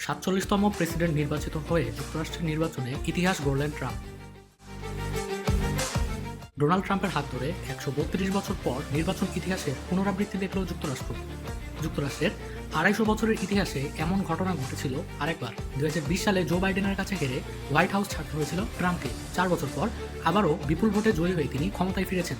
47তম president নির্বাচিত হয়ে যুক্তরাষ্ট্রের নির্বাচনে ইতিহাস গড়লেন ট্রাম্প। ডোনাল্ড ট্রাম্পের হাত ধরে 132 বছর পর নির্বাচন ইতিহাসের পুনরাবৃত্তি দেখল যুক্তরাষ্ট্র। যুক্তরাষ্ট্রের 250 বছরের ইতিহাসে এমন ঘটনা ঘটেছিল আরেকবার। 2020 সালে জো বাইডেনের কাছে হেরে হোয়াইট হাউস ছাড়তে হয়েছিল ট্রাম্পকে। 4 বছর পর আবারও বিপুল ভোটে জয়ী হয়ে তিনি ক্ষমতায় ফিরেছেন।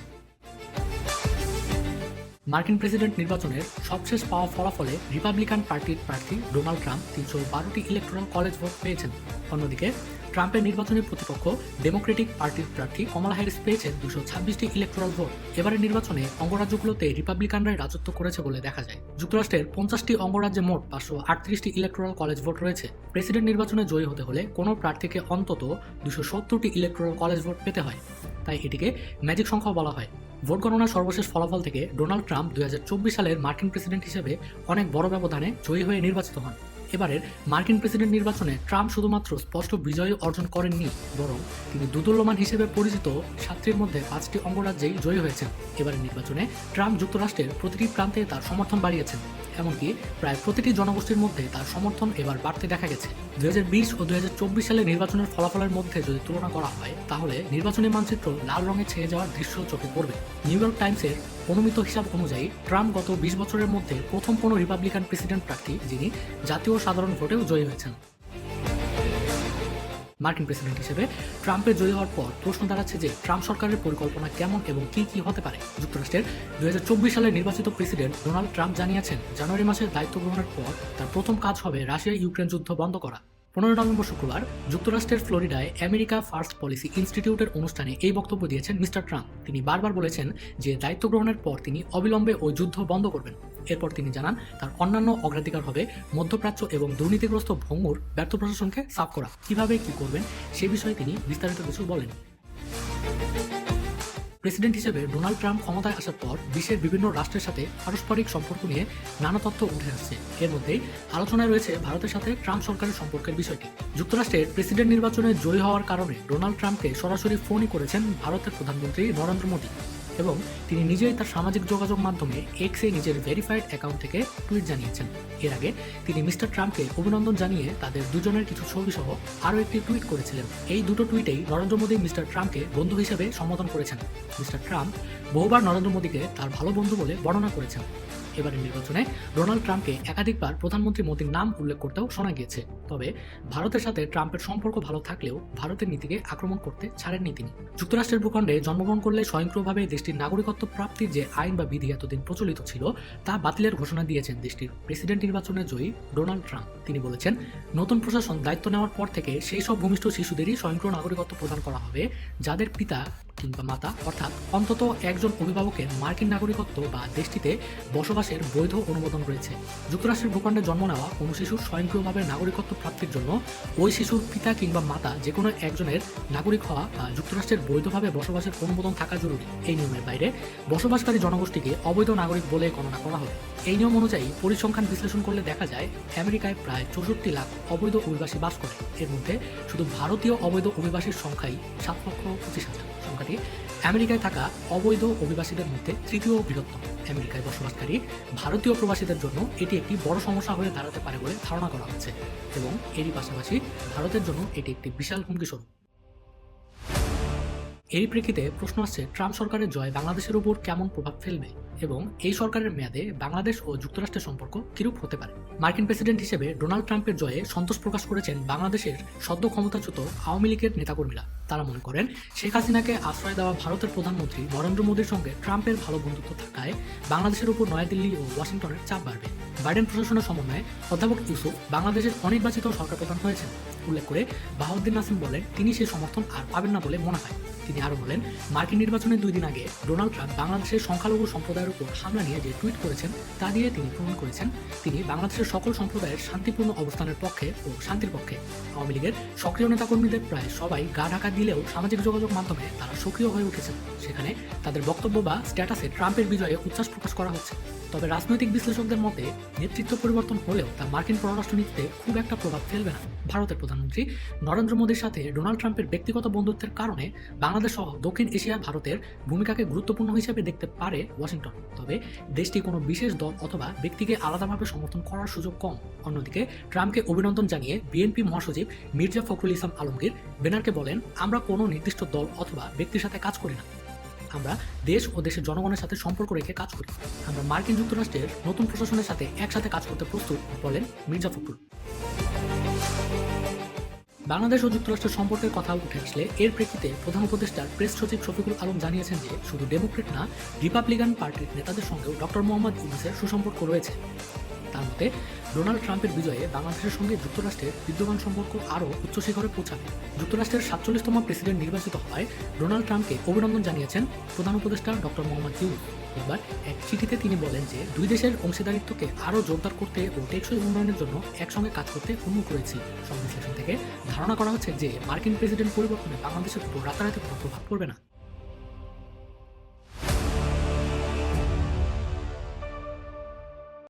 মার্কিন প্রেসিডেন্ট নির্বাচনের সবশেষ পাওয়া ফলাফলে রিপাবলিকান পার্টির প্রার্থী ডোনাল্ড ট্রাম্প 312টি ইলেকটোরাল কলেজ ভোট পেয়েছেন। অন্যদিকে ট্রাম্পের নির্বাচনী প্রতিপক্ষ ডেমোক্রেটিক পার্টির প্রার্থী কমলা হ্যারিস পেয়েছেন 226টি ইলেকটোরাল ভোট। এবারের নির্বাচনে অঙ্গরাজ্যগুলোতে রিপাবলিকানরাই রাজত্ব করেছে বলে দেখা যায়। যুক্তরাষ্ট্রের 50টি অঙ্গরাজ্যে মোট 538টি ইলেকটোরাল কলেজ ভোট রয়েছে। প্রেসিডেন্ট নির্বাচনে জয়ী হতে হলে কোনো প্রার্থীকে অন্তত 270টি ইলেকটোরাল কলেজ ভোট পেতে হয়, তাই এটিকে ম্যাজিক সংখ্যা বলা হয়। ভোট গণনার সর্বশেষ ফলাফল থেকে ডোনাল্ড ট্রাম্প 2024 সালের মার্কিন প্রেসিডেন্ট হিসেবে অনেক বড় ব্যবধানে জয়ী হয়ে নির্বাচিত হন। এবারের মার্কিন প্রেসিডেন্ট নির্বাচনে ট্রাম্প শুধুমাত্র স্পষ্ট বিজয় অর্জন করেননি, বরং তিনি দুদুল্যমান হিসেবে পরিচিত 7টির মধ্যে 5টি অঙ্গরাজ্যেই জয়ী হয়েছেন। এবারের নির্বাচনে ট্রাম্প যুক্তরাষ্ট্রের প্রতিটি প্রান্তে তার সমর্থন বাড়িয়েছেন, এমনকি প্রায় প্রতিটি জনগোষ্ঠীর মধ্যে তার সমর্থন এবার বাড়তে দেখা গেছে। 2020 ও 2024 সালের নির্বাচনের ফলাফলের মধ্যে যদি তুলনা করা হয়, তাহলে নির্বাচনী মানচিত্র লাল রঙে ছেয়ে যাওয়ার দৃশ্য চোখে পড়বে। নিউ ইয়র্ক টাইমসের অনুমিত হিসাব অনুযায়ী ট্রাম্প গত 20 বছরের মধ্যে প্রথম কোনো রিপাবলিকান প্রেসিডেন্ট প্রার্থী যিনি জাতীয় সাধারণ ভোটেও জয়ী হয়েছেন। মার্কিন প্রেসিডেন্ট হিসেবে ট্রাম্পের জয়ী হওয়ার পর প্রশ্ন দাঁড়াচ্ছে যে ট্রাম্প সরকারের পরিকল্পনা কেমন এবং কি কি হতে পারে। যুক্তরাষ্ট্রের 2024 সালে নির্বাচিত প্রেসিডেন্ট ডোনাল্ড ট্রাম্প জানিয়েছেন জানুয়ারি মাসে দায়িত্ব গ্রহণের পর তার প্রথম কাজ হবে রাশিয়া ইউক্রেন যুদ্ধ বন্ধ করা। 15 নভেম্বর শুক্রবার যুক্তরাষ্ট্রের ফ্লোরিডায় আমেরিকা ফার্স্ট পলিসি ইনস্টিটিউটের অনুষ্ঠানে এই বক্তব্য দিয়েছেন মিস্টার ট্রাম্প। তিনি বারবার বলেছেন যে দায়িত্ব গ্রহণের পর তিনি অবিলম্বে ওই যুদ্ধ বন্ধ করবেন। এরপর তিনি জানান তার অন্যান্য অগ্রাধিকার হবে মধ্যপ্রাচ্য এবং দুর্নীতিগ্রস্ত ভঙ্গুর ব্যর্থ প্রশাসনকে সাফ করা। কিভাবে কি করবেন সে বিষয়ে তিনি বিস্তারিত কিছু বলেন। প্রেসিডেন্ট হিসেবে ডোনাল্ড ট্রাম্প ক্ষমতায় আসার পর বিশ্বের বিভিন্ন রাষ্ট্রের সাথে পারস্পরিক সম্পর্ক নিয়ে নানা তথ্য উঠে আসছে। এর মধ্যেই আলোচনায় রয়েছে ভারতের সাথে ট্রাম্প সরকারের সম্পর্কের বিষয়টি। যুক্তরাষ্ট্রের প্রেসিডেন্ট নির্বাচনে জয়ী হওয়ার কারণে ডোনাল্ড ট্রাম্পকে সরাসরি ফোনই করেছেন ভারতের প্রধানমন্ত্রী নরেন্দ্র মোদী, এবং তিনি নিজেই তার সামাজিক যোগাযোগ মাধ্যমে এক্সে নিজের ভেরিফাইড অ্যাকাউন্ট থেকে টুইট জানিয়েছেন। এর আগে তিনি মিস্টার ট্রাম্পকে অভিনন্দন জানিয়ে তাদের দুজনের কিছু ছবি সহ আরও একটি টুইট করেছিলেন। এই দুটো টুইটেই নরেন্দ্র মোদী মিস্টার ট্রাম্পকে বন্ধু হিসেবে সম্বোধন করেছেন। মিস্টার ট্রাম্প বহুবার নরেন্দ্র মোদীকে তার ভালো বন্ধু বলে বর্ণনা করেছেন। এবারের নির্বাচনে ডোনাল্ড ট্রাম্পকে একাধিকবার প্রধানমন্ত্রী মোদীর নাম উল্লেখ করতেও শোনা গিয়েছে। তবে ভারতের সাথে ট্রাম্পের সম্পর্ক ভালো থাকলেও ভারতের নীতিকে আক্রমণ করতে ছাড়েননি তিনি। যুক্তরাষ্ট্রের ভূখণ্ডে জন্মগ্রহণ করলে স্বয়ংক্রিয়ভাবে দেশটির নাগরিকত্ব প্রাপ্তির যে আইন বা বিধি এতদিন প্রচলিত ছিল তা বাতিলের ঘোষণা দিয়েছেন দেশটির প্রেসিডেন্ট নির্বাচনে জয়ী ডোনাল্ড ট্রাম্প। তিনি বলেছেন নতুন প্রশাসন দায়িত্ব নেওয়ার পর থেকে সেই সব ভূমিষ্ঠ শিশুদেরই স্বয়ংক্রিয় নাগরিকত্ব প্রদান করা হবে যাদের পিতা কিংবা মাতা অর্থাৎ অন্তত একজন অভিভাবকের মার্কিন নাগরিকত্ব বা দেশটিতে বসবাসের বৈধ অনুমোদন রয়েছে। যুক্তরাষ্ট্রের ভূখণ্ডে জন্ম নেওয়া কোনো শিশুর স্বয়ংক্রিয়ভাবে নাগরিকত্ব প্রাপ্তির জন্য ওই শিশুর পিতা কিংবা মাতা যে কোনো একজনের নাগরিক হওয়া বা যুক্তরাষ্ট্রের বৈধভাবে বসবাসের অনুমোদন থাকা জরুরি। এই নিয়মের বাইরে বসবাসকারী জনগোষ্ঠীকে অবৈধ নাগরিক বলে গণনা করা হবে। এই নিয়ম অনুযায়ী পরিসংখ্যান বিশ্লেষণ করলে দেখা যায় আমেরিকায় প্রায় 64 লাখ অবৈধ অভিবাসী বাস করে। এর মধ্যে শুধু ভারতীয় অবৈধ অভিবাসীর সংখ্যাই 7,25,000। সংখ্যাটি আমেরিকায় থাকা অবৈধ অভিবাসীদের মধ্যে তৃতীয় বৃহত্তম। আমেরিকায় বসবাসকারী ভারতীয় প্রবাসীদের জন্য এটি একটি বড় সমস্যা হয়ে দাঁড়াতে পারে বলে ধারণা করা হচ্ছে, এবং এরই পাশাপাশি ভারতের জন্য এটি একটি বিশাল হুমকি স্বরূপ। এই প্রেক্ষিতে প্রশ্ন আসছে ট্রাম্প সরকারের জয় বাংলাদেশের উপর কেমন প্রভাব ফেলবে এবং এই সরকারের মেয়াদে বাংলাদেশ ও যুক্তরাষ্ট্রের সম্পর্ক কিরূপ হতে পারে। মার্কিন প্রেসিডেন্ট হিসেবে ডোনাল্ড ট্রাম্পের জয়ে সন্তোষ প্রকাশ করেছেন বাংলাদেশের সদ্য ক্ষমতাচ্যুত আওয়ামী লীগের নেতাকর্মীরা। তারা মনে করেন শেখ হাসিনাকে আশ্রয় দেওয়া ভারতের প্রধানমন্ত্রী নরেন্দ্র মোদীর সঙ্গে ট্রাম্পের ভালো বন্ধুত্ব থাকায় বাংলাদেশের উপর নয়াদিল্লি ও ওয়াশিংটনের চাপ বাড়বে। বাইডেন প্রশাসনের সমন্বয়ে অধ্যাপক ইউসুফ বাংলাদেশের অনির্বাচিত সরকার প্রধান হয়েছেন উল্লেখ করে বাহাউদ্দিন নাসিম বলেন তিনি সেই সমর্থন আর পাবেন না বলে মনে হয়। তিনি আরও বলেন মার্কিন নির্বাচনের 2 দিন আগে ডোনাল্ড ট্রাম্প বাংলাদেশের সংখ্যালঘু সম্প্রদায়ের উপর হামলা নিয়ে যে টুইট করেছেন তা দিয়ে তিনি প্রমাণ করেছেন তিনি বাংলাদেশের সকল সম্প্রদায়ের শান্তিপূর্ণ অবস্থানের পক্ষে ও শান্তির পক্ষে। আওয়ামী লীগের সক্রিয় নেতাকর্মীদের প্রায় সবাই গা ঢাকা দিলেও সামাজিক যোগাযোগ মাধ্যমে তারা সক্রিয় হয়ে উঠেছেন। সেখানে তাদের বক্তব্য বা স্ট্যাটাসে ট্রাম্পের বিজয়ে উচ্ছ্বাস প্রকাশ করা হচ্ছে। তবে রাজনৈতিক বিশ্লেষকদের মতে নেতৃত্ব পরিবর্তন হলেও তা মার্কিন পররাষ্ট্রনীতিতে খুব একটা প্রভাব ফেলবে না। ভারতের প্রধানমন্ত্রী নরেন্দ্র মোদীর সাথে ডোনাল্ড ট্রাম্পের ব্যক্তিগত বন্ধুত্বের কারণে বাংলাদেশ সহ দক্ষিণ এশিয়ায় ভারতের ভূমিকাকে গুরুত্বপূর্ণ হিসেবে দেখতে পারে ওয়াশিংটন। তবে দেশটি কোনো বিশেষ দল অথবা ব্যক্তিকে আলাদাভাবে সমর্থন করার সুযোগ কম। অন্যদিকে ট্রাম্পকে অভিনন্দন জানিয়ে বিএনপি মহাসচিব মির্জা ফখরুল ইসলাম আলমগীর ব্যানারকে বলেন, আমরা কোনো নির্দিষ্ট দল অথবা ব্যক্তির সাথে কাজ করি না, আমরা দেশ ও দেশের জনগণের সাথে সম্পর্ক রেখে কাজ করি। আমরা মার্কিন যুক্তরাষ্ট্রের নতুন প্রশাসনের সাথে একসাথে কাজ করতে প্রস্তুত, বলেন মির্জা ফখরুল। বাংলাদেশ ও যুক্তরাষ্ট্রের সম্পর্কের কথা উঠে আসলে এর প্রেক্ষিতে প্রধান উপদেষ্টার প্রেস সচিব শফিকুল আলম জানিয়েছেন যে শুধু ডেমোক্রেট না, রিপাবলিকান পার্টির নেতাদের সঙ্গেও ডক্টর মোহাম্মদ ইউনূসের সুসম্পর্ক রয়েছে। তার মতে ডোনাল্ড ট্রাম্পের বিজয়ে বাংলাদেশের সঙ্গে যুক্তরাষ্ট্রের বিদ্যমান সম্পর্ক আরও উচ্চ শিখরে পৌঁছাবে। যুক্তরাষ্ট্রের 47তম প্রেসিডেন্ট নির্বাচিত হওয়ায় ডোনাল্ড ট্রাম্পকে অভিনন্দন জানিয়েছেন প্রধান উপদেষ্টা ডক্টর মোহাম্মদ ইউনূস। এবার এক চিঠিতে তিনি বলেন যে দুই দেশের অংশীদারিত্বকে আরও জোরদার করতে ও টেকসই উন্নয়নের জন্য একসঙ্গে কাজ করতে উন্মুখ রয়েছে। সব বিশ্লেষণ থেকে ধারণা করা হচ্ছে যে মার্কিন প্রেসিডেন্ট পরিবর্তনে বাংলাদেশের উপর রাতারাতি কোনো প্রভাব পড়বে না।